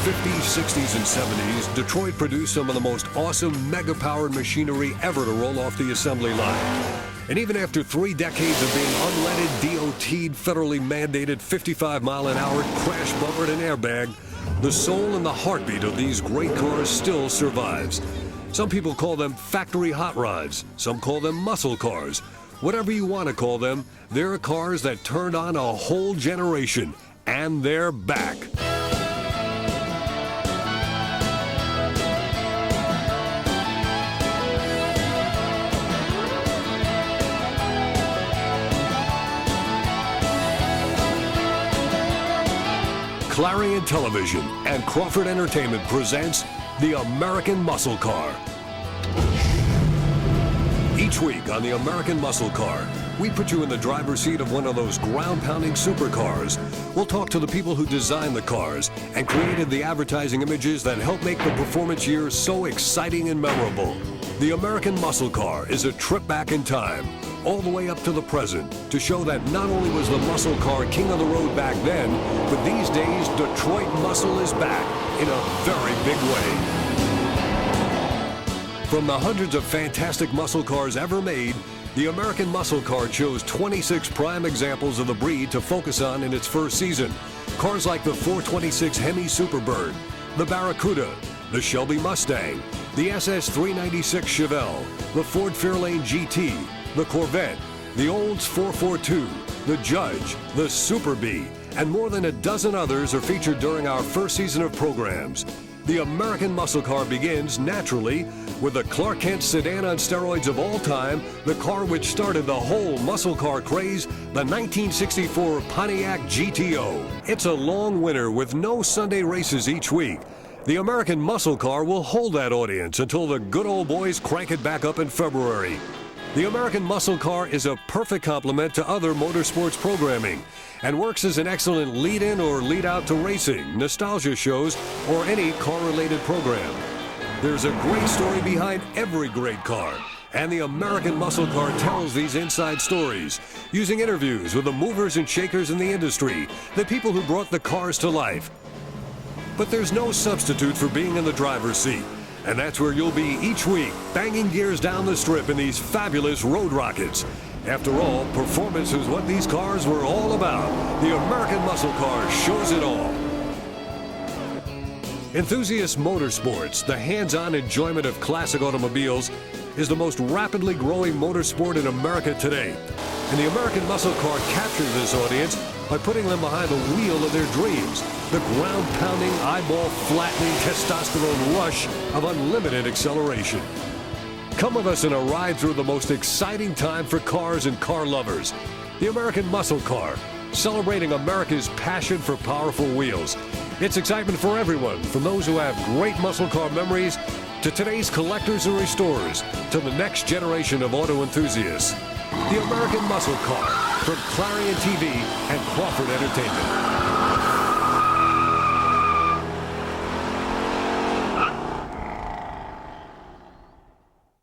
50s, 60s, and 70s, Detroit produced some of the most awesome, mega-powered machinery ever to roll off the assembly line. And even after 3 decades of being unleaded, DOT'd, federally mandated 55-mile-an-hour, crash-bumpered, and airbag, the soul and the heartbeat of these great cars still survives. Some people call them factory hot rods. Some call them muscle cars. Whatever you want to call them, they're cars that turned on a whole generation. And they're back. Clarion Television and Crawford Entertainment presents the American Muscle Car. Each week on the American Muscle Car, we put you in the driver's seat of one of those ground-pounding supercars. We'll talk to the people who designed the cars and created the advertising images that help make the performance years so exciting and memorable. The American Muscle Car is a trip back in time, all the way up to the present, to show that not only was the muscle car king of the road back then, but these days Detroit muscle is back in a very big way. From the hundreds of fantastic muscle cars ever made, the American Muscle Car chose 26 prime examples of the breed to focus on in its first season. Cars like the 426 Hemi Superbird, the Barracuda, the Shelby Mustang, the SS 396 Chevelle, the Ford Fairlane GT, the Corvette, the Olds 442, the Judge, the Super Bee, and more than a dozen others are featured during our first season of programs. The American Muscle Car begins, naturally, with the Clark Kent sedan on steroids of all time, the car which started the whole muscle car craze, the 1964 Pontiac GTO. It's a long winter with no Sunday races each week. The American Muscle Car will hold that audience until the good old boys crank it back up in February. The American Muscle Car is a perfect complement to other motorsports programming and works as an excellent lead-in or lead-out to racing, nostalgia shows, or any car-related program. There's a great story behind every great car, and the American Muscle Car tells these inside stories, using interviews with the movers and shakers in the industry, the people who brought the cars to life. But there's no substitute for being in the driver's seat. And that's where you'll be each week, banging gears down the strip in these fabulous road rockets. After all, performance is what these cars were all about. The American Muscle Car shows it all. Enthusiast motorsports, the hands-on enjoyment of classic automobiles, is the most rapidly growing motorsport in America today. And the American Muscle Car captures this audience by putting them behind the wheel of their dreams, the ground-pounding, eyeball-flattening testosterone rush of unlimited acceleration. Come with us in a ride through the most exciting time for cars and car lovers. The American Muscle Car, celebrating America's passion for powerful wheels. It's excitement for everyone, from those who have great muscle car memories to today's collectors and restorers, to the next generation of auto enthusiasts. The American Muscle Car, from Clarion TV and Crawford Entertainment.